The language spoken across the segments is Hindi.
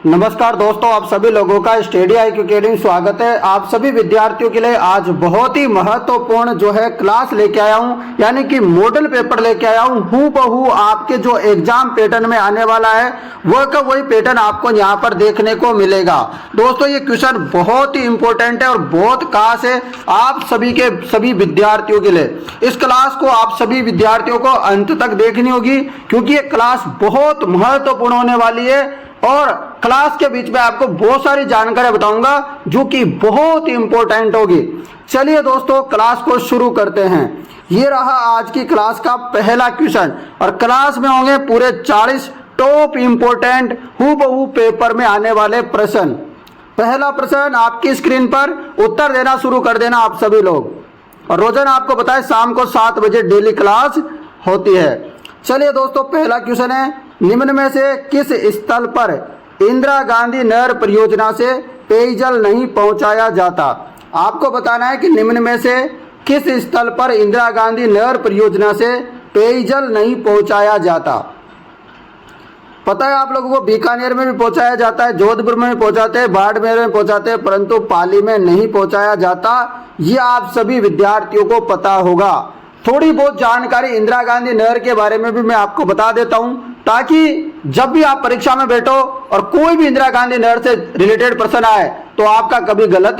नमस्कार दोस्तों, आप सभी लोगों का स्टडी IQ अकेडमी स्वागत है। आप सभी विद्यार्थियों के लिए आज बहुत ही महत्वपूर्ण जो है क्लास लेके आया हूं, यानी कि मॉडल पेपर लेके आया हूं। हूबहू आपके जो एग्जाम पैटर्न में आने वाला है वह का वही पैटर्न आपको यहां पर देखने को मिलेगा। दोस्तों ये क्वेश्चन बहुत ही इंपॉर्टेंट है और बहुत खास है आप सभी के सभी विद्यार्थियों के लिए। इस क्लास को आप सभी विद्यार्थियों को अंत तक देखनी होगी, क्योंकि ये क्लास बहुत महत्वपूर्ण होने वाली है और क्लास के बीच में आपको बहुत सारी जानकारी बताऊंगा जो कि बहुत इंपॉर्टेंट होगी। चलिए दोस्तों क्लास को शुरू करते हैं। ये रहा आज की क्लास का पहला क्वेश्चन और क्लास में होंगे पूरे 40 टॉप इंपॉर्टेंट हूबहू पेपर में आने वाले प्रश्न। पहला प्रश्न आपकी स्क्रीन पर, उत्तर देना शुरू कर देना आप सभी लोग। और रोजाना आपको बताएं शाम को 7 बजे डेली क्लास होती है। चलिए दोस्तों पहला क्वेश्चन है, निम्न में से किस स्थल पर इंदिरा गांधी नहर परियोजना से पेयजल नहीं पहुंचाया जाता? आपको बताना है कि निम्न में से किस स्थल पर इंदिरा गांधी नहर परियोजना से पेयजल नहीं पहुंचाया जाता। पता है आप लोगों को बीकानेर में भी पहुंचाया जाता है, जोधपुर में भी पहुंचाते हैं, बाड़मेर में पहुंचाते हैं, परंतु पाली में नहीं पहुंचाया जाता। ये आप सभी विद्यार्थियों को पता होगा। थोड़ी बहुत जानकारी इंदिरा गांधी नहर के बारे में भी मैं आपको बता देता हूं, ताकि जब भी आप परीक्षा में बैठो और कोई भी इंदिरा गांधी नहर से रिलेटेड प्रश्न आए तो आपका कभी गलत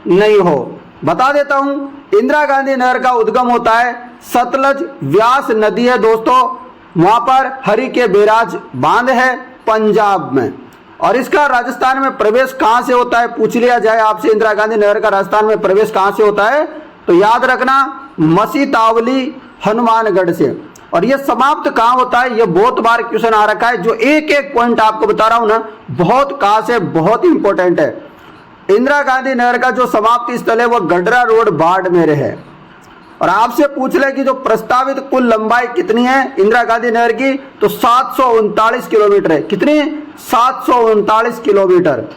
नहीं हो। बता देता हूं, इंदिरा गांधी नहर का उद्गम होता है सतलज व्यास नदी है दोस्तों, वहां पर हरि के बैराज बांध है पंजाब में। और इसका राजस्थान में प्रवेश कहां से होता है, पूछ लिया जाए आपसे इंदिरा गांधी नहर का राजस्थान में प्रवेश कहां से होता है, तो याद रखना मसीतावली हनुमानगढ़ से। और ये समाप्त कहां होता है, ये बहुत बार क्वेश्चन आ रखा है। जो एक एक पॉइंट आपको बता रहा हूं ना, बहुत खास है, बहुत इंपॉर्टेंट है। इंदिरा गांधी नहर का जो समाप्ति स्थल है वो गडरा रोड बाड़मेर है। और आपसे पूछ ले कि जो प्रस्तावित कुल लंबाई कितनी है इंदिरा गांधी नहर की, तो 739 किलोमीटर है। कितनी? 739 किलोमीटर।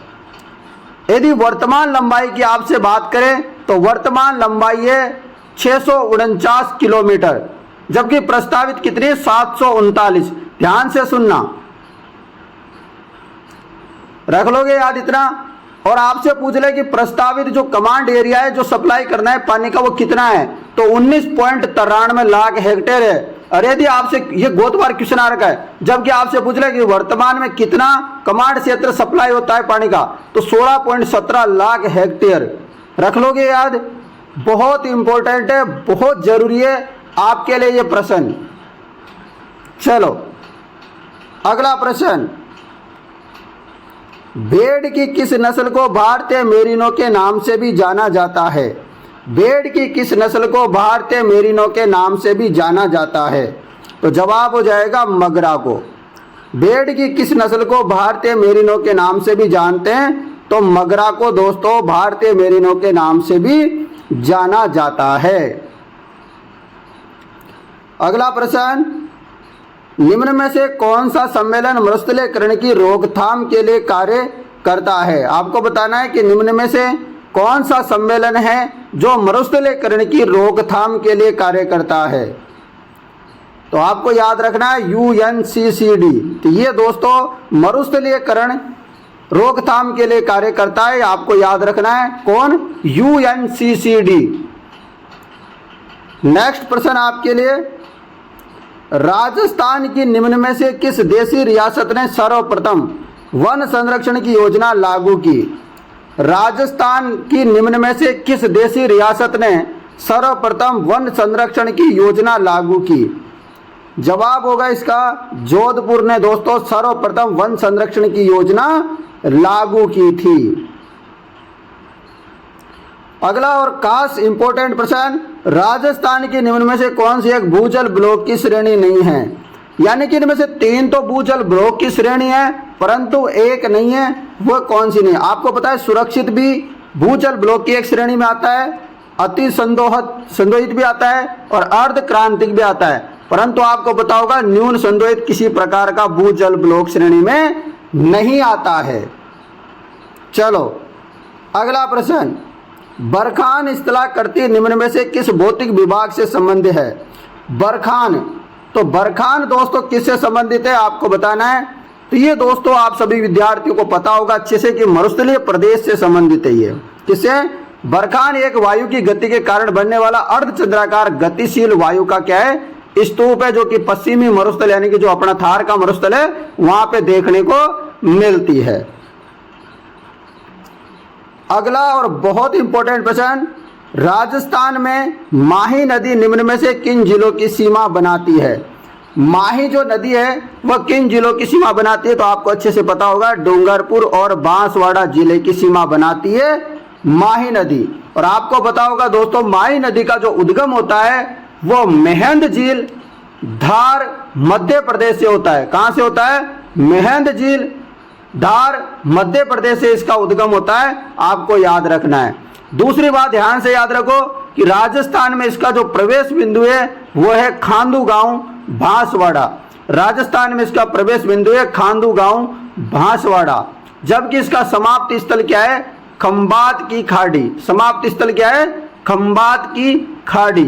यदि वर्तमान लंबाई की आपसे बात करें तो वर्तमान लंबाई है 649 किलोमीटर, जबकि प्रस्तावित कितनी? 739। ध्यान से सुनना, रख लोगे याद इतना। और आपसे पूछ ले कि प्रस्तावित जो कमांड एरिया है जो सप्लाई करना है पानी का वो कितना है, तो 19.93 लाख हेक्टेयर है। और यदि आपसे ये बहुत बार क्वेश्चन आ रखा है, जबकि आपसे पूछ ले कि वर्तमान में कितना कमांड क्षेत्र सप्लाई होता है पानी का, तो 16.17 लाख हेक्टेयर। रख लोगे याद, बहुत इंपॉर्टेंट है, बहुत जरूरी है आपके लिए ये प्रश्न। चलो अगला प्रश्न, भेड़ की किस नस्ल को भारतीय मेरिनो के नाम से भी जाना जाता है? भेड़ की किस नस्ल को भारतीय मेरिनो के नाम से भी जाना जाता है? तो जवाब हो जाएगा मगरा को। भेड़ की किस नस्ल को भारतीय मेरिनो के नाम से भी जानते हैं, तो मगरा को दोस्तों भारतीय मेरिनो के नाम से भी जाना जाता है। अगला प्रश्न, निम्न में से कौन सा सम्मेलन मरुस्थलीकरण की रोकथाम के लिए कार्य करता है? आपको बताना है कि निम्न में से कौन सा सम्मेलन है जो मरुस्थलीकरण की रोकथाम के लिए कार्य करता है। तो आपको याद रखना है UNCCD। तो ये दोस्तों मरुस्थलीकरण रोकथाम के लिए कार्य करता है, आपको याद रखना है कौन? UNCCD। नेक्स्ट प्रश्न आपके लिए, राजस्थान की निम्न में से किस देशी रियासत ने सर्वप्रथम वन संरक्षण की योजना लागू की? राजस्थान की निम्न में से किस देशी रियासत ने सर्वप्रथम वन संरक्षण की योजना लागू की? जवाब होगा इसका जोधपुर ने दोस्तों सर्वप्रथम वन संरक्षण की योजना लागू की थी। अगला और खास इंपॉर्टेंट प्रश्न, राजस्थान की निम्न में से कौन सी एक भूजल ब्लॉक की श्रेणी नहीं है? यानी कि इनमें से 3 तो भूजल ब्लॉक की श्रेणी है, परंतु एक नहीं है। वह कौन सी नहीं? आपको पता है सुरक्षित भी भूजल ब्लॉक की एक श्रेणी में आता है, अति संदोहित भी आता है और अर्ध क्रांतिक भी आता है, परंतु आपको पता होगा न्यून संदोहित किसी प्रकार का भूजल ब्लॉक श्रेणी में नहीं आता है। चलो अगला प्रश्न, बरखान स्थलाकृति निम्न में से किस भौतिक विभाग से संबंधित है? बरखान, तो बरखान दोस्तों किससे संबंधित है आपको बताना है, तो ये दोस्तों आप सभी विद्यार्थियों को पता होगा अच्छे से कि मरुस्थलीय प्रदेश से संबंधित है ये। किससे? बरखान एक वायु की गति के कारण बनने वाला अर्धचंद्राकार गतिशील वायु का क्या है? स्तूप है, जो कि पश्चिमी मरुस्थल यानी कि जो अपना थार का मरुस्थल है वहां पे देखने को मिलती है। अगला और बहुत इंपॉर्टेंट प्रश्न, राजस्थान में माही नदी निम्न में से किन जिलों की सीमा बनाती है? माही जो नदी है वह किन जिलों की सीमा बनाती है? तो आपको अच्छे से पता होगा, डूंगरपुर और बांसवाड़ा जिले की सीमा बनाती है माही नदी। और आपको पता होगा दोस्तों, माही नदी का जो उद्गम होता है वो मेहंद झील, धार, मध्य प्रदेश से होता है। कहां से होता है? मेहंद झील, धार, मध्य प्रदेश से इसका उद्गम होता है, आपको याद रखना है। दूसरी बात ध्यान से याद रखो कि राजस्थान में इसका जो प्रवेश बिंदु है वो है खांदू गांव, बांसवाड़ा। राजस्थान में इसका प्रवेश बिंदु है खांदू गांव, बांसवाड़ा। जबकि इसका समाप्ति स्थल क्या है? खंबात की खाड़ी। समाप्ति स्थल क्या है? खंबात की खाड़ी।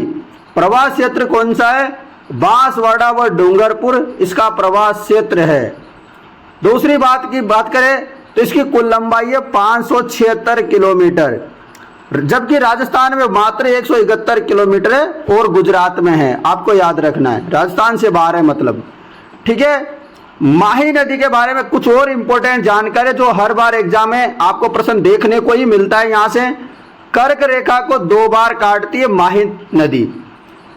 प्रवास क्षेत्र कौन सा है? बांसवाड़ा व डूंगरपुर इसका प्रवास क्षेत्र है। दूसरी बात की बात करें तो इसकी कुल लंबाई है 576 किलोमीटर, जबकि राजस्थान में मात्र 171 किलोमीटर है और गुजरात में है। आपको याद रखना है, राजस्थान से बाहर है मतलब। ठीक है। माही नदी के बारे में कुछ और इंपॉर्टेंट जानकारी जो हर बार एग्जाम में आपको प्रश्न देखने को ही मिलता है। यहां से कर्क रेखा को 2 बार काटती है माही नदी।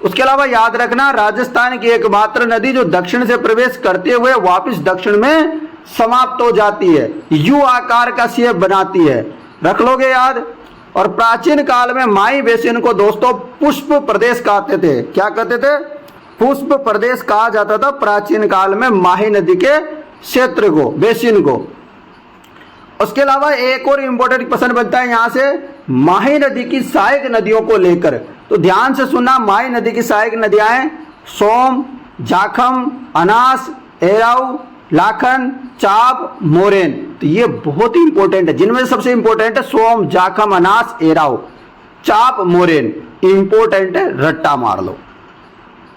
उसके अलावा याद रखना, राजस्थान की एकमात्र नदी जो दक्षिण से प्रवेश करते हुए वापस दक्षिण में समाप्त हो जाती है, यू आकार का शेप बनाती है। रख लोगे याद। और प्राचीन काल में माही बेसिन को दोस्तों पुष्प प्रदेश कहते थे। क्या कहते थे? पुष्प प्रदेश कहा जाता था प्राचीन काल में माही नदी के क्षेत्र को, बेसिन को। उसके अलावा एक और इंपॉर्टेंट प्रश्न बनता है यहां से, माही नदी की सहायक नदियों को लेकर। तो ध्यान से सुनना, माही नदी की सहायक नदियां हैं सोम, जाखम, अनास, एराऊ, लाखन, चाप, मोरेन। तो ये बहुत ही इंपॉर्टेंट है। जिनमें सबसे इंपॉर्टेंट है सोम, जाखम, अनास, एराऊ, चाप, मोरेन। इंपॉर्टेंट है, रट्टा मार लो।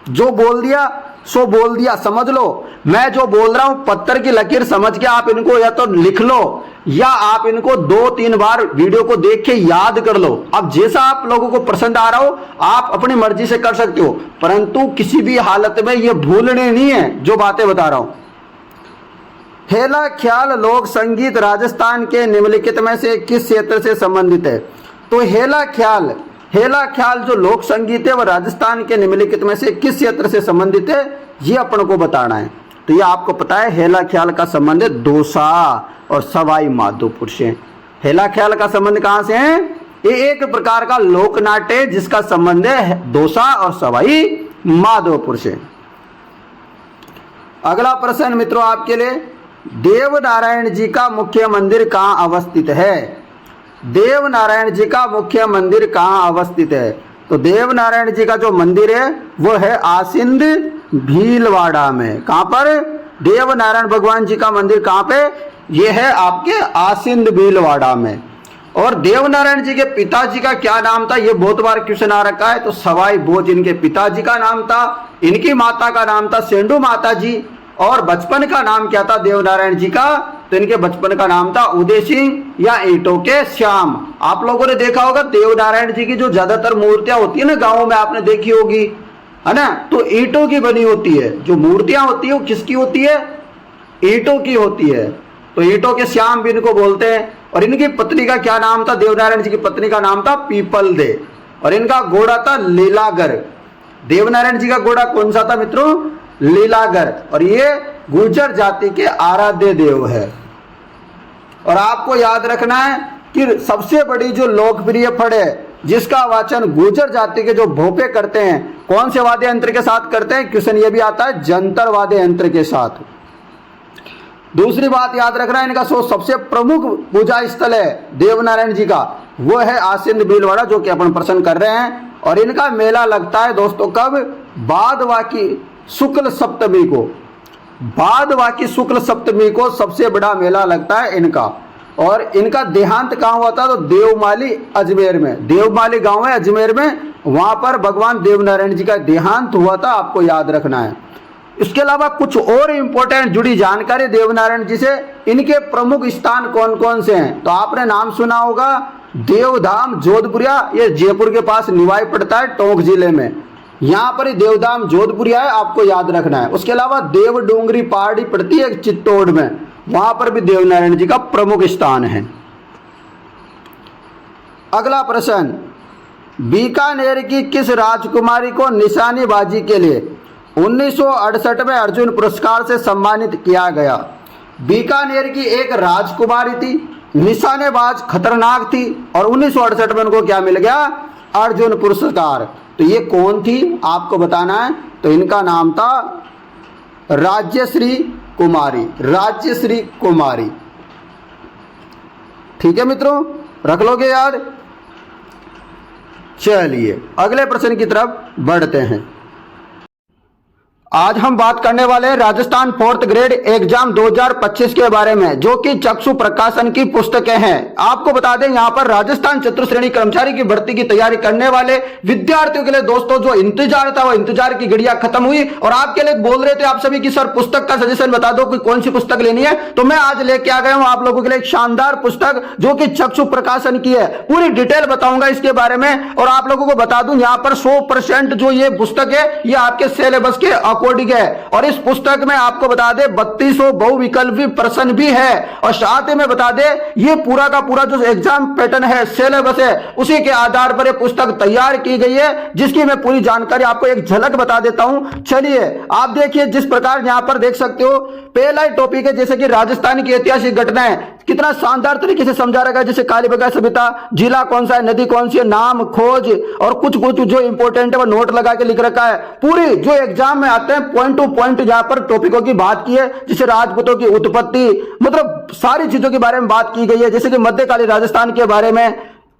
जो बोल दिया सो बोल दिया, समझ लो। मैं जो बोल रहा हूं पत्थर की लकीर समझ के आप इनको या तो लिख लो या आप इनको 2-3 बार वीडियो को देख के याद कर लो। अब जैसा आप लोगों को पसंद आ रहा हो आप अपनी मर्जी से कर सकते हो, परंतु किसी भी हालत में ये भूलने नहीं है जो बातें बता रहा हूं। हेला ख्याल लोक संगीत राजस्थान के निम्नलिखित में से किस क्षेत्र से संबंधित है? तो हेला ख्याल जो लोक संगीत है वह राजस्थान के निम्नलिखित में से किस क्षेत्र से संबंधित है, ये अपन को बताना है। तो ये आपको पता है, हेला ख्याल का संबंध है दौसा और सवाई माधोपुर से। हेला ख्याल का संबंध कहां से है? ये एक प्रकार का लोक नाट्य है जिसका संबंध है दौसा और सवाई माधोपुर से। अगला प्रश्न मित्रों आपके लिए, देवनारायण जी का मुख्य मंदिर कहां अवस्थित है? देवनारायण जी का मुख्य मंदिर कहां अवस्थित है? तो देवनारायण जी का जो मंदिर है वो है आसिंद भीलवाड़ा में। कहां पर? देवनारायण भगवान जी का मंदिर कहां पे? ये है आपके आसिंद भीलवाड़ा में। और देवनारायण जी के पिताजी का क्या नाम था, ये बहुत बार क्वेश्चन आ रखा है। तो सवाई भोज इनके पिताजी का नाम था। इनकी माता का नाम था सेंडू माता जी। और बचपन का नाम क्या था देवनारायण जी का? तो इनके बचपन का नाम था उदय सिंह या ईंटों के श्याम। आप लोगों ने देखा होगा देवनारायण जी की जो ज्यादातर मूर्तियां होती है ना गाँव में आपने देखी होगी, है ना, तो ईंटों की बनी होती है। जो मूर्तियां होती है वो किसकी होती है? ईंटों की होती है। तो ईंटों के श्याम भी इनको बोलते हैं। और इनकी पत्नी का क्या नाम था? देवनारायण जी की पत्नी का नाम था पीपल दे। और इनका घोड़ा था लीलागर। देवनारायण जी का घोड़ा कौन सा था मित्रों? लीलागर। और ये गुर्जर जाति के आराध्य देव है। और आपको याद रखना है कि सबसे बड़ी जो लोकप्रिय फड़ है जिसका वाचन गुर्जर जाति के जो भोपे करते हैं, कौन से वाद्य यंत्र के साथ करते हैं? क्वेश्चन ये भी आता है, जंतर वाद्य यंत्र के साथ। दूसरी बात याद रखना है, इनका सबसे प्रमुख पूजा स्थल है देवनारायण जी का, वो है आसिंद भीलवाड़ा, जो कि अपन प्रश्न कर रहे हैं। और इनका मेला लगता है दोस्तों कब? भादवा की शुक्ल सप्तमी को। भादवा की शुक्ल सप्तमी को सबसे बड़ा मेला लगता है इनका। और इनका देहांत कहाँ हुआ था? तो देवमाली अजमेर में। देवमाली गांव है अजमेर में, वहां पर भगवान देवनारायण जी का देहांत हुआ था, आपको याद रखना है। इसके अलावा कुछ और इंपॉर्टेंट जुड़ी जानकारी देवनारायण जी से, इनके प्रमुख स्थान कौन कौन से हैं। तो आपने नाम सुना होगा देवधाम जोधपुरिया, ये जयपुर के पास निवाई पड़ता है, टोंक जिले में। यहाँ पर ही देवधाम जोधपुरिया है, आपको याद रखना है। उसके अलावा देव डोंगरी पहाड़ी पड़ती है चित्तौड़ में, वहां पर भी देवनारायण जी का प्रमुख स्थान है। अगला प्रश्न, बीकानेर की किस राजकुमारी को निशानेबाजी के लिए 1968 में अर्जुन पुरस्कार से सम्मानित किया गया। बीकानेर की एक राजकुमारी थी, निशानेबाज खतरनाक थी, और 1968 में उनको क्या मिल गया, अर्जुन पुरस्कार। तो ये कौन थी आपको बताना है। तो इनका नाम था राज्यश्री कुमारी, राज्यश्री कुमारी। ठीक है मित्रों, रख लोगे याद। चलिए अगले प्रश्न की तरफ बढ़ते हैं। आज हम बात करने वाले हैं राजस्थान 4th ग्रेड एग्जाम 2025 के बारे में, जो कि चक्षु प्रकाशन की पुस्तकें हैं। आपको बता दें यहाँ पर राजस्थान चतुर्श्रेणी कर्मचारी की भर्ती की तैयारी करने वाले विद्यार्थियों के लिए दोस्तों जो इंतजार था वो इंतजार की घड़ियां खत्म हुई, और आपके लिए बोल रहे थे आप सभी की सर पुस्तक का सजेशन बता दो कि कौन सी पुस्तक लेनी है। तो मैं आज लेके आ गया हूं आप लोगों के लिए एक शानदार पुस्तक जो कि चक्षु प्रकाशन की है। पूरी डिटेल बताऊंगा इसके बारे में, और आप लोगों को बता दूं यहाँ पर 100% जो ये पुस्तक है ये आपके सिलेबस के अकॉर्डिंग है। और इस पुस्तक में आपको बता दे 3200 बहुविकल्पी प्रश्न भी है, और साथ ही में बता दे ये पूरा का पूरा जो एग्जाम पैटर्न है, सिलेबस है, उसी के आधार पर ये पुस्तक तैयार की गई है, जिसकी मैं पूरी जानकारी आपको एक झलक बता देता हूं। चलिए आप देखिए, जिस प्रकार यहां पर देख सकते हो, पहला ही टॉपिक है जैसे कि राजस्थान की ऐतिहासिक घटनाएं, कितना शानदार तरीके से समझा रखा है। जैसे कालीबंगा सभ्यता, जिला कौन सा है, नदी कौन सी है, नाम, खोज, और कुछ कुछ जो इंपॉर्टेंट है वो नोट लगा के लिख रखा है। पूरी जो एग्जाम में आते हैं पॉइंट टू पॉइंट जहां पर टॉपिकों की बात की है, जैसे राजपूतों की उत्पत्ति, मतलब सारी चीजों के बारे में बात की गई है, जैसे कि मध्यकालीन राजस्थान के बारे में।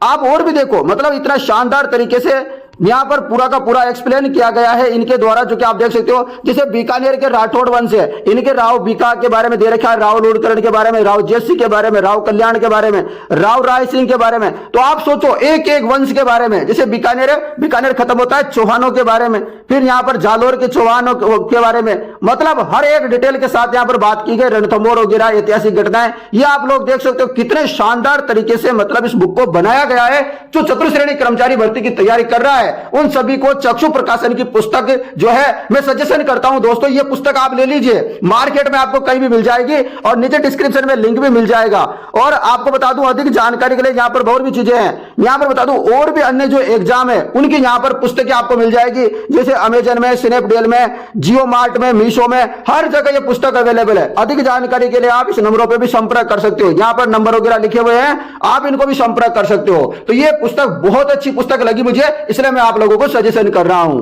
आप और भी देखो, मतलब इतना शानदार तरीके से यहाँ पर पूरा का पूरा एक्सप्लेन किया गया है इनके द्वारा, जो कि आप देख सकते हो। जैसे बीकानेर के राठौड़ वंश है, इनके राव बीका के बारे में दे रखा है, राव लूणकरण के बारे में, राव जयसिंह के बारे में, राव कल्याण के बारे में, राव राय सिंह के बारे में। तो आप सोचो एक एक वंश के बारे में। जैसे बीकानेर है, बीकानेर खत्म होता है चौहानों के बारे में, फिर यहाँ पर जालोर के चौहानों के बारे में, मतलब हर एक डिटेल के साथ यहाँ पर बात की गई। रणथंभौर वगैरह ऐतिहासिक घटनाएं, ये आप लोग देख सकते हो कितने शानदार तरीके से मतलब इस बुक को बनाया गया है। जो चतुर्श्रेणी कर्मचारी भर्ती की तैयारी कर रहा है उन सभी को चक्षु प्रकाशन की पुस्तक जो है मैं सजेशन करता हूं दोस्तों, ये पुस्तक आप ले लीजिए। मार्केट में आपको कहीं भी मिल जाएगी, और नीचे डिस्क्रिप्शन में लिंक भी मिल जाएगा। और आपको बता दूं अधिक जानकारी के लिए यहाँ पर और भी चीजें हैं, यहाँ पर बता दूं और भी अन्य जो एग्जाम है उनकी यहाँ पर पुस्तकें आपको मिल जाएगी। जैसे अमेजन में, स्नैपडील में, जियो मार्ट में, मीशो में, हर जगह ये पुस्तक अवेलेबल है। अधिक जानकारी के लिए आप इस नंबरों पर भी संपर्क कर सकते हो, यहाँ पर नंबर वगैरह लिखे हुए हैं, आप इनको भी संपर्क कर सकते हो। तो ये पुस्तक बहुत अच्छी पुस्तक लगी मुझे, इसलिए मैं आप लोगों को सजेशन कर रहा हूं।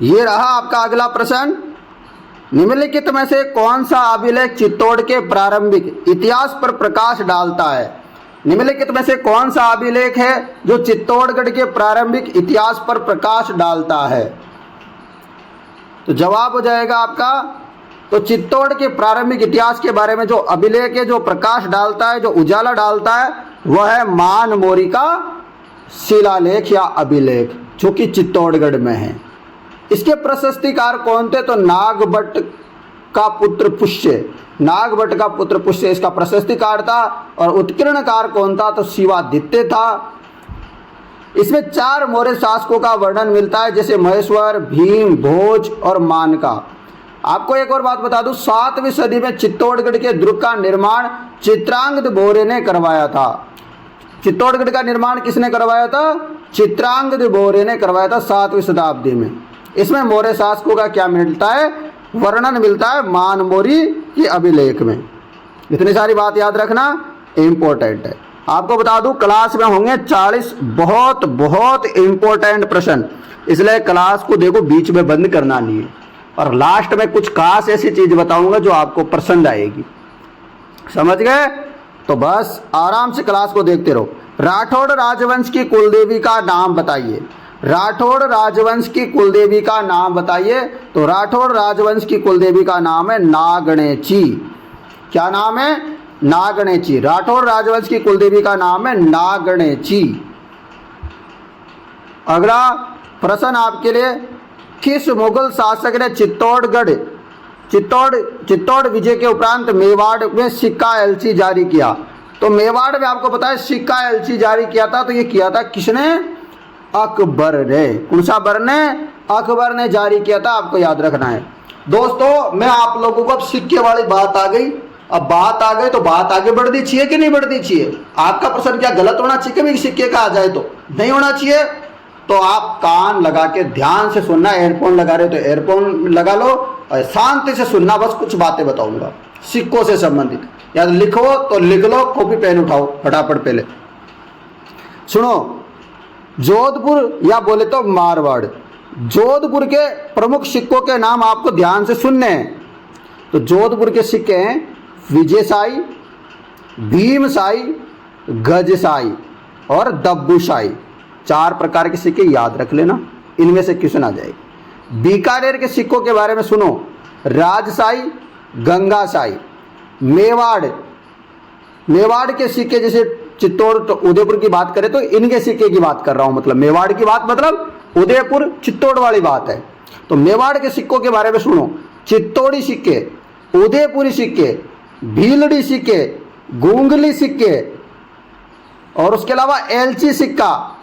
ये रहा आपका अगला प्रश्न, निम्नलिखित में से कौन सा अभिलेख चित्तौड़ के प्रारंभिक इतिहास पर प्रकाश डालता है। निम्नलिखित में से कौन सा अभिलेख है जो चित्तौड़गढ़ के प्रारंभिक इतिहास पर प्रकाश डालता है। तो जवाब हो जाएगा आपका, तो चित्तौड़ के प्रारंभिक इतिहास के बारे में जो अभिलेख है, जो प्रकाश डालता है, जो उजाला डालता है, वह है मानमोरी का शिलालेख या अभिलेख, जो कि चित्तौड़गढ़ में है। इसके प्रशस्तिकार कौन थे, तो नागभट्ट का पुत्र पुष्य, नागभट्ट का पुत्र पुष्य इसका प्रशस्तिकार था। और उत्कीर्णकार कौन था, तो शिवादित्य था। इसमें 4 मौर्य शासकों का वर्णन मिलता है, जैसे महेश्वर, भीम, भोज और मानका। आपको एक और बात बता दूं, 7वीं सदी में चित्तौड़गढ़ के दुर्ग का निर्माण चित्रांगद मौर्य ने करवाया था। चित्तौड़गढ़ का निर्माण किसने करवाया था, चित्रांगद मौर्य ने करवाया था 7वीं शताब्दी में। इसमें मौर्य शासकों का क्या मिलता है, वर्णन मिलता है मानमोरी के अभिलेख में। इतनी सारी बात याद रखना इंपॉर्टेंट है। आपको बता दूं क्लास में होंगे 40 बहुत बहुत इंपॉर्टेंट प्रश्न, इसलिए क्लास को देखो बीच में बंद करना नहीं है, और लास्ट में कुछ खास ऐसी चीज बताऊंगा जो आपको पसंद आएगी। समझ गए, तो बस आराम से क्लास को देखते रहो। राठौड़ राजवंश की कुलदेवी का नाम बताइए। राठौड़ राजवंश की कुलदेवी का नाम बताइए। तो राठौड़ राजवंश की कुलदेवी का नाम है नागणेची। क्या नाम है, नागणेची। राठौड़ राजवंश की कुलदेवी का नाम है नागणेची। अगला प्रश्न आपके लिए, किस मुगल शासक ने चित्तौड़ विजय के उपरांत मेवाड़ में सिक्का एलची जारी किया? तो मेवाड़ में आपको पता है सिक्का एलची जारी किया था, तो ये किया था किसने? अकबर ने। कौन सा अकबर ने? अकबर ने जारी किया था, आपको याद रखना है। दोस्तों मैं आप लोगों को अब सिक्के वाली बात आ गई, अब बात आ गई तो बात आगे बढ़नी चाहिए कि नहीं बढ़नी चाहिए? आपका प्रश्न क्या गलत होना चाहिए कि सिक्के का आ जाए तो नहीं होना चाहिए? तो आप कान लगा के ध्यान से सुनना, एयरफोन लगा रहे तो एयरफोन लगा लो और शांति से सुनना, बस कुछ बातें बताऊंगा सिक्कों से संबंधित। या लिखो तो लिख लो, कॉपी पेन उठाओ फटाफट। पहले सुनो, जोधपुर या बोले तो मारवाड़, जोधपुर के प्रमुख सिक्कों के नाम आपको ध्यान से सुनने हैं। तो जोधपुर के सिक्के हैं विजयशाही, भीमशाही, गजशाही और दब्बूशाही। 4 प्रकार के सिक्के याद रख लेना, इनमें से क्वेश्चन आ जाएगा। बीकानेर के सिक्कों के बारे में सुनो, राजशाही, गंगाशाही। मेवाड़ के सिक्के, जैसे चित्तौड़ तो उदयपुर की बात करें तो इनके सिक्के की बात कर रहा हूं, मतलब मेवाड़ की बात मतलब उदयपुर चित्तौड़ वाली बात है। तो मेवाड़ के सिक्कों के बारे में सुनो, चित्तौड़ी सिक्के, उदयपुरी सिक्के, भीलड़ी सिक्के, गूंगली सिक्के और उसके अलावा एलची सिक्का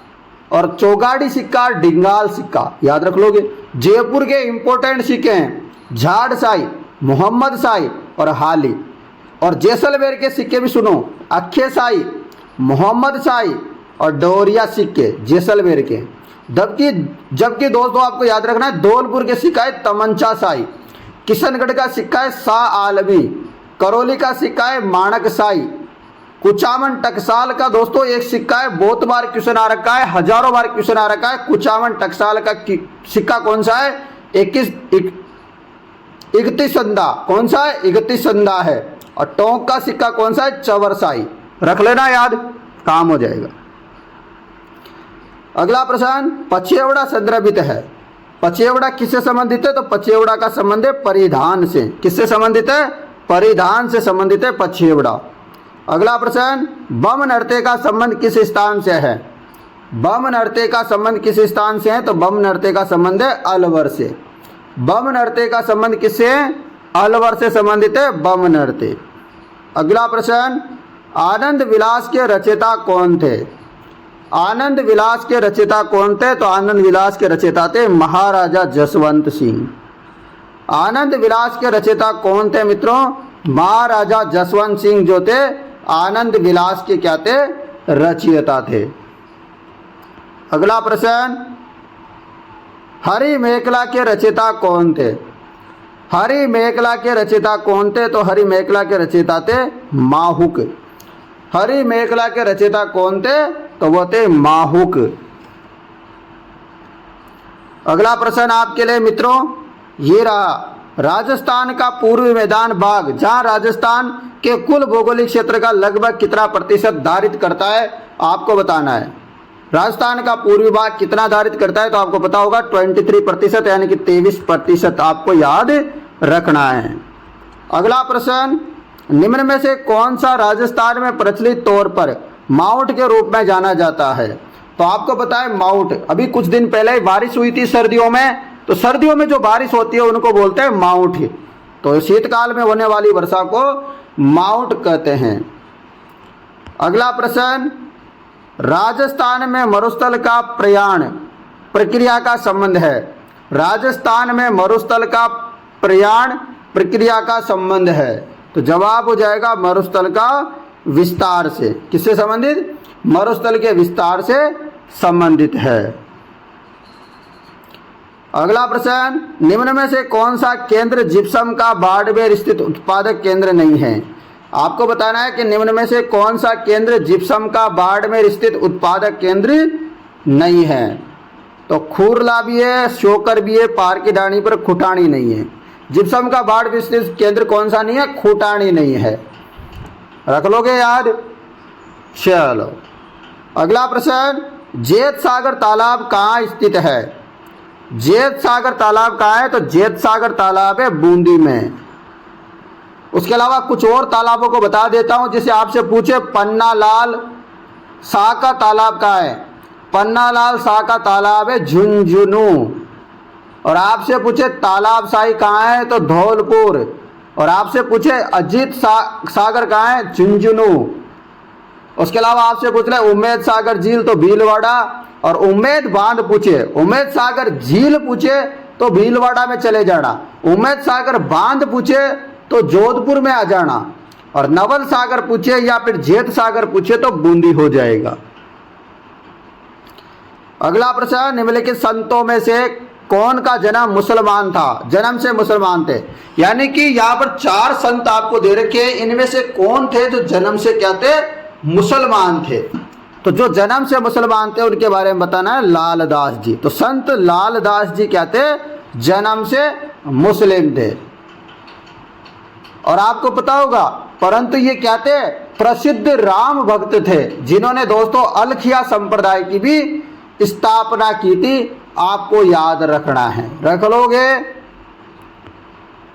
और चौगाड़ी सिक्का, डिंगाल सिक्का याद रख लोगे। जयपुर के इंपॉर्टेंट सिक्के हैं झाड़शाही, मोहम्मद शाही और हाली। और जैसलमेर के सिक्के भी सुनो, अक्खे शाही, मोहम्मद शाही और डोरिया सिक्के जैसलमेर के। जबकि दोस्तों आपको याद रखना है, धौलपुर के सिक्का है तमंचा शाही, किशनगढ़ का सिक्का है शाह आलमी, करौली का सिक्का है माणक शाही, कुचामन टकसाल का दोस्तों एक सिक्का है, बहुत बार क्वेश्चन आ रखा है, हजारों बार क्वेश्चन आ रखा है। कुचामन टकसाल का सिक्का कौन सा है? 31 संदा। कौन सा है? 31 संदा है। और टोंक का सिक्का कौन सा है? चवरशाही। रख लेना याद, काम हो जाएगा। अगला प्रश्न, पचेवड़ा संदर्भित है। पचेवड़ा किससे संबंधित है? तो पचेवड़ा का संबंध है परिधान से। किससे संबंधित है? परिधान से संबंधित है पचेवड़ा। अगला प्रश्न, बम नृत्य का संबंध किस स्थान से है? बम नृत्य का संबंध किस स्थान से है? तो बम नृत्य का संबंध है अलवर से। बम नृत्य का संबंध किससे है? अलवर से संबंधित है बम नृत्य। अगला प्रश्न, आनंद विलास के रचयिता कौन थे? आनंद विलास के रचयिता कौन थे? तो आनंद विलास के रचयिता थे महाराजा जसवंत सिंह। आनंद विलास के रचयिता कौन थे मित्रों? महाराजा जसवंत सिंह जो थे आनंद विलास के क्या थे? रचयिता थे। अगला प्रश्न, हरि मेखला के रचयिता कौन थे? हरि मेखला के रचयिता कौन थे? तो हरि मेखला के रचयिता थे माहुक। हरि मेखला के रचयिता कौन थे? तो वो थे माहुक। अगला प्रश्न आपके लिए मित्रों ये रहा, राजस्थान का पूर्वी मैदान भाग, जहां राजस्थान के कुल भौगोलिक क्षेत्र का लगभग कितना प्रतिशत धारित करता है, आपको बताना है। राजस्थान का पूर्वी भाग कितना धारित करता है? तो आपको पता होगा 23%, यानी कि 23% आपको याद रखना है। अगला प्रश्न, निम्न में से कौन सा राजस्थान में प्रचलित तौर पर माउंट के रूप में जाना जाता है? तो आपको पता है माउंट, अभी कुछ दिन पहले ही बारिश हुई थी सर्दियों में, तो सर्दियों में जो बारिश होती है उनको बोलते हैं माउंट। तो शीतकाल में होने वाली वर्षा को माउंट कहते हैं। अगला प्रश्न, राजस्थान में मरुस्थल का प्रयाण प्रक्रिया का संबंध है। राजस्थान में मरुस्थल का प्रयाण प्रक्रिया का संबंध है। तो जवाब हो जाएगा मरुस्थल का विस्तार से। किससे संबंधित? मरुस्थल के विस्तार से संबंधित है। अगला प्रश्न, निम्न में से कौन सा केंद्र जिप्सम का बाड़मेर स्थित उत्पादक केंद्र नहीं है? आपको बताना है कि निम्न में से कौन सा केंद्र जिप्सम का बाड़मेर स्थित उत्पादक केंद्र नहीं है? तो खूरला भी है, शोकर भी है, पारकीडाणी पर खुटानी नहीं है। जिप्सम का बाड़मेर स्थित केंद्र कौन सा नहीं है? खुटानी नहीं है। रख लोगे याद? चलो अगला प्रश्न, जेत सागर तालाब कहाँ स्थित है? जेत सागर तालाब कहाँ है? तो जेत सागर तालाब है बूंदी में। उसके अलावा कुछ और तालाबों को बता देता हूं, जिसे आपसे पूछे पन्ना लाल शाह का तालाब कहाँ है? पन्ना लाल शाह का तालाब है झुंझुनू। और आपसे पूछे तालाब शाही कहाँ है तो धौलपुर, और आपसे पूछे अजीत सागर कहाँ है झुंझुनू। उसके अलावा आपसे पूछ ले उम्मेद सागर झील तो भीलवाड़ा, और उम्मेद बांध पूछे, उम्मेद सागर झील पूछे तो भीलवाड़ा में चले जाना, उम्मेद सागर बांध पूछे तो जोधपुर में आ जाना, और नवल सागर पूछे या फिर जेठ सागर पूछे तो बूंदी हो जाएगा। अगला प्रश्न, निम्नलिखित संतों में से कौन का जन्म मुसलमान था? जन्म से मुसलमान थे, यानी कि यहाँ पर 4 संत आपको दे रखे, इनमें से कौन थे जो जन्म से क्या थे? मुसलमान थे। तो जो जन्म से मुसलमान थे उनके बारे में बताना है लालदास जी। तो संत लालदास जी क्या थे? जन्म से मुस्लिम थे। और आपको पता होगा, परंतु ये क्या थे? प्रसिद्ध राम भक्त थे, जिन्होंने दोस्तों अलखिया संप्रदाय की भी स्थापना की थी। आपको याद रखना है, रख लोगे।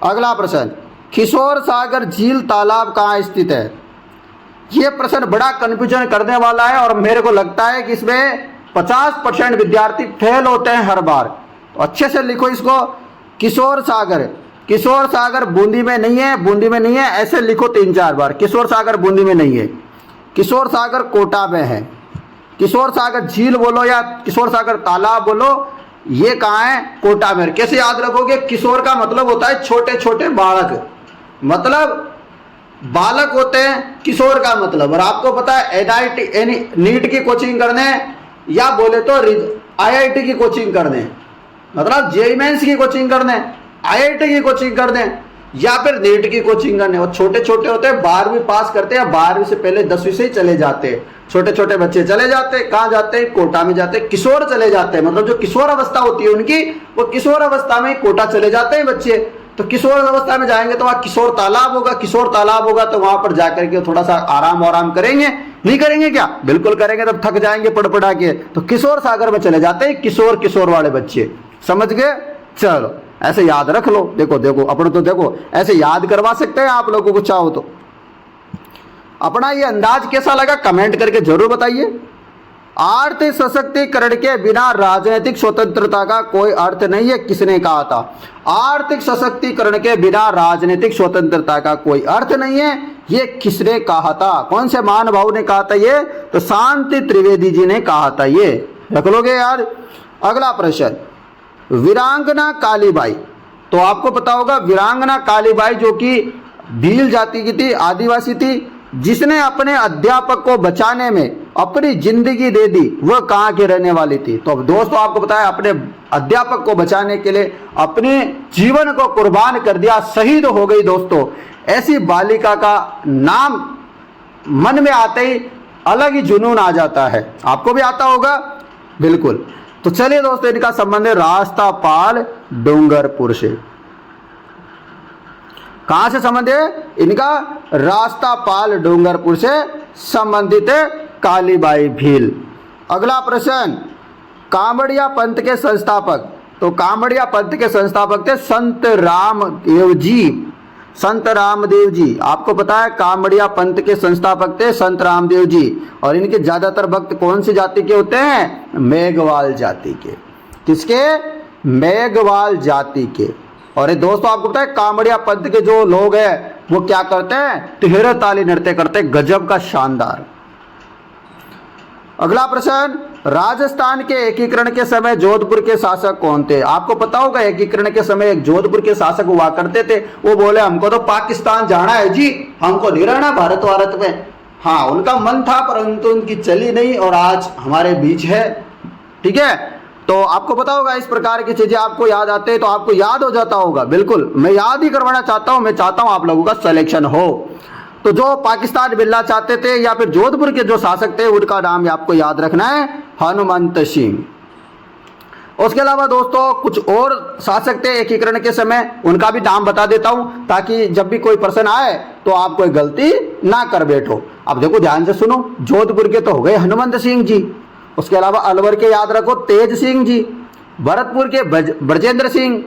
अगला प्रश्न, किशोर सागर झील तालाब कहाँ स्थित है? ये प्रश्न बड़ा कंफ्यूजन करने वाला है, और मेरे को लगता है कि इसमें 50% विद्यार्थी फेल होते हैं हर बार। तो अच्छे से लिखो इसको। किशोर सागर, किशोर सागर बूंदी में नहीं है, बूंदी में नहीं है, ऐसे लिखो 3-4 बार। किशोर सागर बूंदी में नहीं है, किशोर सागर कोटा में है। किशोर सागर झील बोलो या किशोर सागर तालाब बोलो, ये कहाँ है? कोटा में। कैसे याद रखोगे? किशोर का मतलब होता है छोटे छोटे बालक, मतलब बालक होते हैं किशोर का मतलब। और आपको पता है NIT नीट की कोचिंग करने, या बोले तो IIT की कोचिंग करने, मतलब JEE मेंस की कोचिंग करने, IIT की कोचिंग करने, या फिर नीट की कोचिंग करने। और छोटे छोटे होते हैं, 12वीं पास करते हैं, 12वीं से पहले 10वीं से ही चले जाते हैं। छोटे छोटे बच्चे चले जाते हैं, कहाँ जाते हैं? कोटा में जाते हैं। किशोर चले जाते हैं, मतलब जो किशोर अवस्था होती है उनकी, वो किशोर अवस्था में कोटा चले जाते हैं बच्चे। तो किशोर अवस्था में जाएंगे तो वहाँ किशोर तालाब होगा, किशोर तालाब होगा तो वहां पर जाकर के थोड़ा सा आराम करेंगे। नहीं करेंगे क्या? बिल्कुल करेंगे, तब थक जाएंगे पढ़ पढ़ा के। तो किशोर सागर में चले जाते हैं किशोर वाले बच्चे। समझ गए? चलो ऐसे याद रख लो। देखो अपन तो देखो ऐसे याद करवा सकते हैं आप लोगों को चाहो तो। अपना ये अंदाज कैसा लगा कमेंट करके जरूर बताइए। आर्थिक सशक्तिकरण के बिना राजनीतिक स्वतंत्रता का कोई अर्थ नहीं है, किसने कहा था? आर्थिक सशक्तिकरण के बिना राजनीतिक स्वतंत्रता का कोई अर्थ नहीं है, ये किसने कहा था? कौन से महानुभाव ने कहा था ये? तो शांति त्रिवेदी जी ने कहा था। ये रख लोगे याद। अगला प्रश्न, वीरांगना कालीबाई। तो आपको पता होगा वीरांगना कालीबाई जो कि भील जाति की थी, आदिवासी थी, जिसने अपने अध्यापक को बचाने में अपनी जिंदगी दे दी, वह कहाँ की रहने वाली थी? तो दोस्तों आपको पता है अपने अध्यापक को बचाने के लिए अपने जीवन को कुर्बान कर दिया, शहीद हो गई। दोस्तों ऐसी बालिका का नाम मन में आते ही अलग ही जुनून आ जाता है। आपको भी आता होगा, बिल्कुल। तो चलिए दोस्तों, इनका संबंध है रास्तापाल डूंगरपुर से। कहां से संबंध है इनका? रास्तापाल डूंगरपुर से संबंधित है कालीबाई भील। अगला प्रश्न, कामड़िया पंथ के संस्थापक। तो कामड़िया पंथ के संस्थापक थे संत रामदेव जी। संत रामदेव जी, आपको पता है कामड़िया पंथ के संस्थापक थे संत रामदेव जी। और इनके ज्यादातर भक्त कौन सी जाति के होते हैं? मेघवाल जाति के। किसके? मेघवाल जाति के। और ये दोस्तों आपको पता है कामड़िया पंथ के जो लोग हैं वो क्या करते हैं? तिहरे ताली नृत्य करते हैं, गजब का, शानदार। अगला प्रश्न, राजस्थान के एकीकरण के समय जोधपुर के शासक कौन थे? आपको पता होगा एकीकरण के समय एक जोधपुर के शासक हुआ करते थे। वो बोले हमको तो पाकिस्तान जाना है जी, हमको नहीं रहना भारत में। हाँ, उनका मन था परंतु उनकी चली नहीं, और आज हमारे बीच है। ठीक है, तो आपको पता होगा इस प्रकार की चीजें आपको याद आते हैं तो आपको याद हो जाता होगा। बिल्कुल, मैं याद ही करवाना चाहता हूं, मैं चाहता हूं आप लोगों का सिलेक्शन हो। तो जो पाकिस्तान मिलना चाहते थे या फिर जोधपुर के जो शासक थे उनका नाम आपको याद रखना है, हनुमंत सिंह। उसके अलावा दोस्तों कुछ और शासक थे एकीकरण के समय, उनका भी नाम बता देता हूं ताकि जब भी कोई प्रश्न आए तो आप कोई गलती ना कर बैठो। अब देखो ध्यान से सुनो, जोधपुर के तो हो गए हनुमंत सिंह जी। उसके अलावा अलवर के याद रखो तेज सिंह जी, भरतपुर के ब्रजेंद्र सिंह,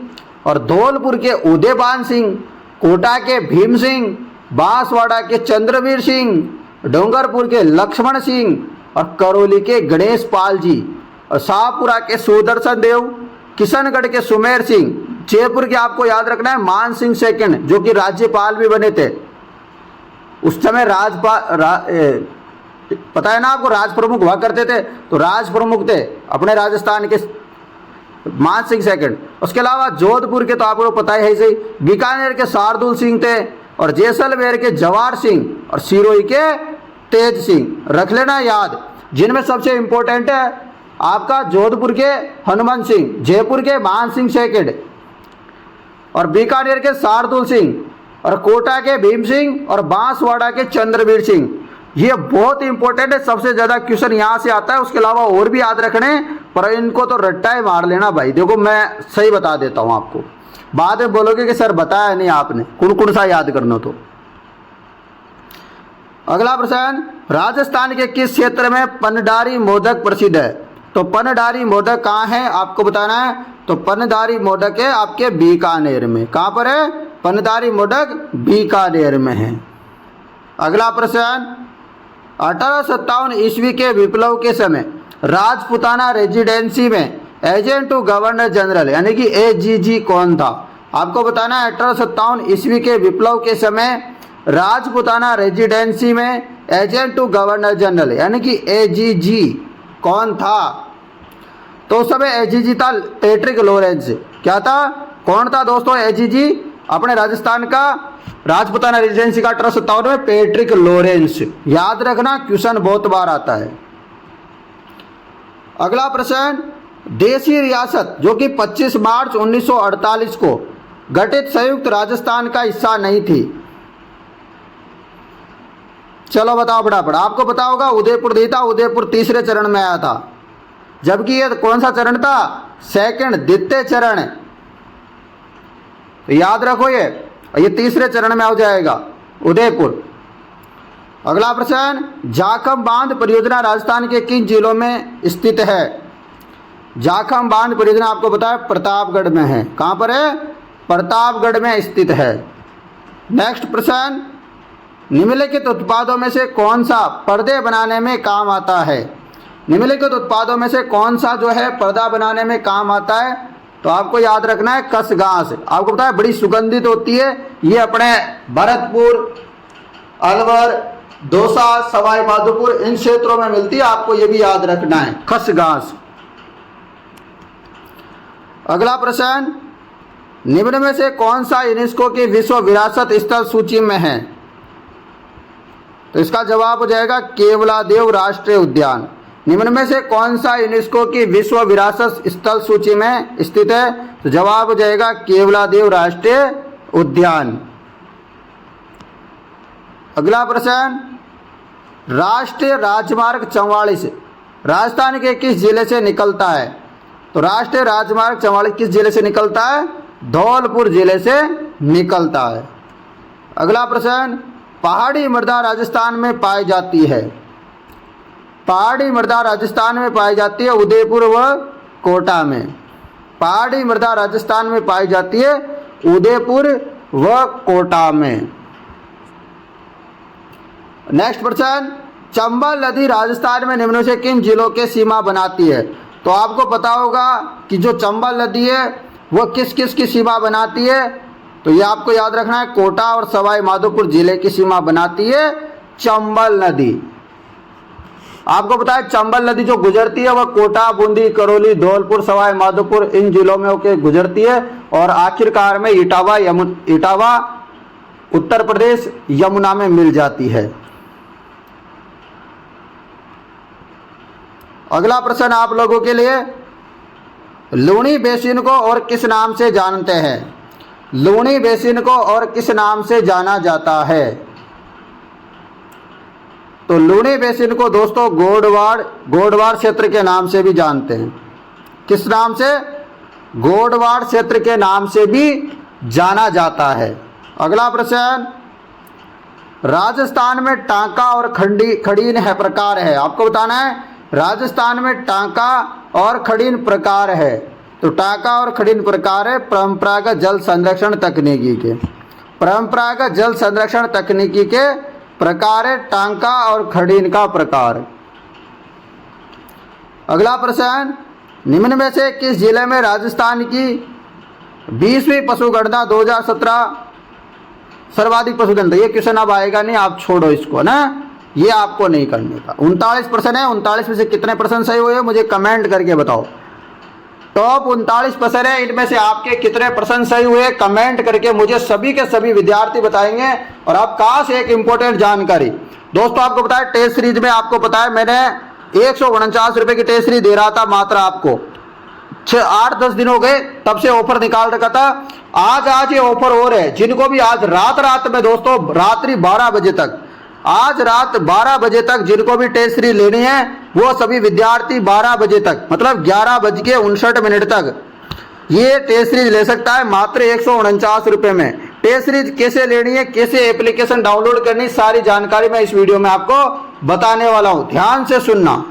और धौलपुर के उदयपान सिंह, कोटा के भीम सिंह, बांसवाड़ा के चंद्रवीर सिंह, डूंगरपुर के लक्ष्मण सिंह, और करौली के गणेश पाल जी, और शाहपुरा के सुदर्शन देव, किशनगढ़ के सुमेर सिंह, जयपुर के आपको याद रखना है मान सिंह सेकंड, जो कि राज्यपाल भी बने थे उस समय। पता है ना आपको, राज प्रमुख हुआ करते थे, तो राज प्रमुख थे अपने राजस्थान के मान सिंह सेकंड। उसके अलावा जोधपुर के तो आपको पता ही है सही, बीकानेर के शार्दुल सिंह थे, और जैसलमेर के जवाहर सिंह, और सिरोही के तेज सिंह। रख लेना याद। जिनमें सबसे इंपॉर्टेंट है आपका जोधपुर के हनुमान सिंह, जयपुर के मान सिंह सेकंड, और बीकानेर के शार्दुल सिंह, और कोटा के भीम सिंह, और बांसवाड़ा के चंद्रवीर सिंह। ये बहुत इंपॉर्टेंट है, सबसे ज्यादा क्वेश्चन यहाँ से आता है। उसके अलावा और भी याद रखने, पर इनको तो रट्टा ही मार लेना भाई। देखो मैं सही बता देता हूँ आपको, बाद में बोलोगे कि सर बताया नहीं आपने, कौन कौन सा याद करना। तो अगला प्रश्न, राजस्थान के किस क्षेत्र में पनडारी मोदक प्रसिद्ध है? तो पनडारी मोदक कहाँ है आपको बताना है। तो पनडारी मोदक है आपके बीकानेर में। कहाँ पर है? पनडारी मोदक बीकानेर में है। अगला प्रश्न, 1857 ईस्वी के विप्लव के समय राजपुताना रेजिडेंसी में एजेंट टू गवर्नर जनरल यानी कि एजीजी कौन था? आपको बताना है 1857 ईस्वी के विप्लव के समय राजपुताना रेजिडेंसी में एजेंट टू गवर्नर जनरल यानी कि एजीजी कौन था? तो उस समय एजीजी था पैट्रिक लॉरेंस। क्या था? कौन था दोस्तों एजीजी? अपने राजस्थान का राजपुताना रेजिडेंसी का 1857 में पैट्रिक लॉरेंस। याद रखना, क्वेश्चन बहुत बार आता है। अगला प्रश्न, देशी रियासत जो कि 25 मार्च 1948 को गठित संयुक्त राजस्थान का हिस्सा नहीं थी। चलो बताओ फटाफट। आपको पता होगा उदयपुर नहीं था, उदयपुर तीसरे चरण में आया था, जबकि ये कौन सा चरण था? सेकंड, द्वितीय चरण। तो याद रखो ये तीसरे चरण में हो जाएगा उदयपुर। अगला प्रश्न, जाखम बांध परियोजना राजस्थान के किन जिलों में स्थित है? जाखम बांध परियोजना आपको पता है प्रतापगढ़ में है। कहाँ पर है? प्रतापगढ़ में स्थित है। नेक्स्ट प्रश्न, निम्नलिखित उत्पादों में से कौन सा पर्दे बनाने में काम आता है? निम्नलिखित उत्पादों में से कौन सा जो है पर्दा बनाने में काम आता है? तो आपको याद रखना है कसगांस। आपको पता है बड़ी सुगंधित होती है, ये अपने भरतपुर, अलवर, दौसा, सवाई माधोपुर इन क्षेत्रों में मिलती है। आपको ये भी याद रखना है खसगांस। अगला प्रश्न, निम्न में से कौन सा यूनेस्को की विश्व विरासत स्थल सूची में है? तो इसका जवाब हो जाएगा केवलादेव राष्ट्रीय उद्यान। निम्न में से कौन सा यूनेस्को की विश्व विरासत स्थल सूची में स्थित है? तो जवाब हो जाएगा केवलादेव राष्ट्रीय उद्यान। अगला प्रश्न, राष्ट्रीय राजमार्ग 44 राजस्थान के किस जिले से निकलता है? तो राष्ट्रीय राजमार्ग 44 किस जिले से निकलता है? धौलपुर जिले से निकलता है। अगला प्रश्न, पहाड़ी मृदा राजस्थान में पाई जाती है। पहाड़ी मृदा राजस्थान में पाई जाती है उदयपुर व कोटा में। पहाड़ी मृदा राजस्थान में पाई जाती है उदयपुर व कोटा में। नेक्स्ट प्रश्न, चंबल नदी राजस्थान में निम्न से किन जिलों के सीमा बनाती है? तो आपको पता होगा कि जो चंबल नदी है वह किस किस की सीमा बनाती है? तो ये आपको याद रखना है कोटा और सवाई माधोपुर जिले की सीमा बनाती है चंबल नदी। आपको पता है चंबल नदी जो गुजरती है वह कोटा, बूंदी, करौली, धौलपुर, सवाई माधोपुर इन जिलों में होकर गुजरती है और आखिरकार में इटावा उत्तर प्रदेश यमुना में मिल जाती है। अगला प्रश्न आप लोगों के लिए, लूनी बेसिन को और किस नाम से जानते हैं? लूनी बेसिन को और किस नाम से जाना जाता है? तो लूनी बेसिन को दोस्तों गोडवाड़ क्षेत्र के नाम से भी जानते हैं। किस नाम से? गोडवाड़ क्षेत्र के नाम से भी जाना जाता है। अगला प्रश्न, राजस्थान में टांका और खड़ीन है प्रकार है। आपको बताना है राजस्थान में टांका और खड़ीन प्रकार है। तो टांका और खड़ीन प्रकार है परंपरागत जल संरक्षण तकनीकी के। परंपरागत जल संरक्षण तकनीकी के प्रकार है टांका और खड़ीन का प्रकार। अगला प्रश्न, निम्न में से किस जिले में राजस्थान की 20वीं पशु गणना 2017 सर्वाधिक पशु गणना? ये क्वेश्चन अब आएगा नहीं, आप छोड़ो इसको ना, ये आपको नहीं करने का। 39% है, 39 में से कितने परसेंट सही हुए मुझे कमेंट करके बताओ। टॉप 39% है, इनमें से आपके कितने परसेंट सही हुए कमेंट करके मुझे सभी के सभी विद्यार्थी बताएंगे। और आप कहाँ से एक इंपॉर्टेंट जानकारी दोस्तों, आपको पता है टेस्ट सीरीज में, आपको पता है मैंने 149 रुपए की टेस्ट सीरीज दे रहा था मात्र आपको, 8-10 दिन हो गए तब से ऑफर निकाल रखा था। आज ये ऑफर हो रहे हैं जिनको भी आज रात में दोस्तों, रात्रि 12 बजे तक, आज रात 12 बजे तक जिनको भी टेस्ट सीरीज लेनी है वो सभी विद्यार्थी 12 बजे तक मतलब 11:59 तक ये टेस्ट सीरीज ले सकता है मात्र 149 रुपए में। टेस्ट सीरीज कैसे लेनी है, कैसे एप्लीकेशन डाउनलोड करनी, सारी जानकारी मैं इस वीडियो में आपको बताने वाला हूं, ध्यान से सुनना।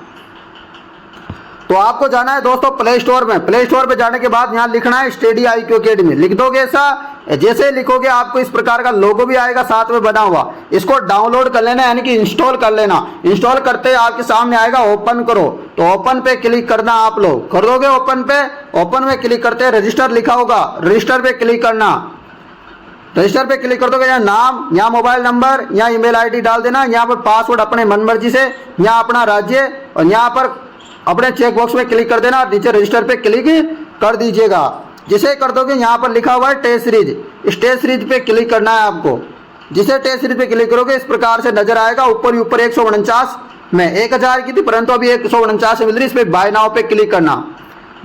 तो आपको जाना है दोस्तों प्ले स्टोर में, प्ले स्टोर पे जाने के बाद यहाँ लिखना है स्टडी IQ अकेडमी, लिख दोगे ऐसा, जैसे ही लिखोगे आपको इस प्रकार का लोगो भी आएगा साथ में बना हुआ, इसको डाउनलोड कर लेना यानी कि इंस्टॉल कर लेना। इंस्टॉल करते ही आपके सामने आएगा ओपन करो, तो ओपन पे क्लिक करना, आप लोग कर दोगे ओपन पे। ओपन में क्लिक करते हैं रजिस्टर लिखा होगा, रजिस्टर पे क्लिक करना, रजिस्टर पे क्लिक कर दोगे, यहाँ नाम, यहाँ मोबाइल नंबर, यहाँ ईमेल ID डाल देना, यहाँ पर पासवर्ड अपने मन मर्जी से, यहाँ अपना राज्य और यहाँ पर अपने चेक बॉक्स में क्लिक कर देना, नीचे रजिस्टर पे क्लिक कर दीजिएगा। जिसे कर दोगे यहाँ पर लिखा हुआ है टेस्ट सीरीज, इस टेस्ट सीरीज पे क्लिक करना है आपको। जिसे टेस्ट सीरीज पे क्लिक करोगे इस प्रकार से नजर आएगा, ऊपर ही ऊपर 149 में 1000 की थी परंतु अभी 149 मिल रही, इस पे बाय नाउ पे क्लिक करना।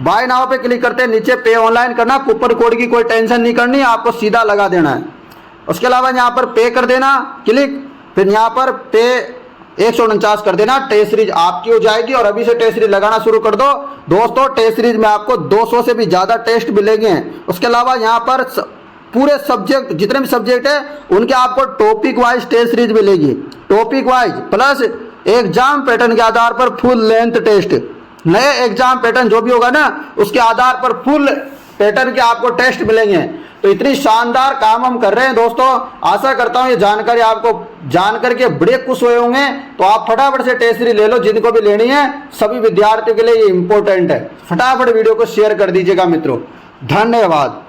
बाय नाउ पे क्लिक करते हैं नीचे पे ऑनलाइन करना, कूपन कोड की कोई टेंशन नहीं करनी, आपको सीधा लगा देना है। उसके अलावा यहाँ पर पे कर देना क्लिक, फिर यहाँ पर पे 149 कर देना, टेस्ट सीरीज आपकी हो जाएगी। और अभी से टेस्ट सीरीज लगाना शुरू कर दो दोस्तों। टेस्ट सीरीज में आपको 200 से भी ज्यादा टेस्ट मिलेंगे। उसके अलावा यहाँ पर पूरे सब्जेक्ट, जितने भी सब्जेक्ट है उनके आपको टॉपिक वाइज टेस्ट सीरीज मिलेगी, topic wise plus exam pattern के आधार पर फुल लेंथ टेस्ट, नए एग्जाम पैटर्न जो भी होगा ना उसके आधार पर फुल पैटर्न के आपको टेस्ट मिलेंगे। तो इतनी शानदार काम हम कर रहे हैं दोस्तों, आशा करता हूं ये जानकारी आपको जान करके बड़े खुश हुए होंगे। तो आप फटाफट से टेस्ट सीरीज ले लो, जिनको भी लेनी है सभी विद्यार्थियों के लिए ये इंपॉर्टेंट है। फटाफट वीडियो को शेयर कर दीजिएगा मित्रों, धन्यवाद।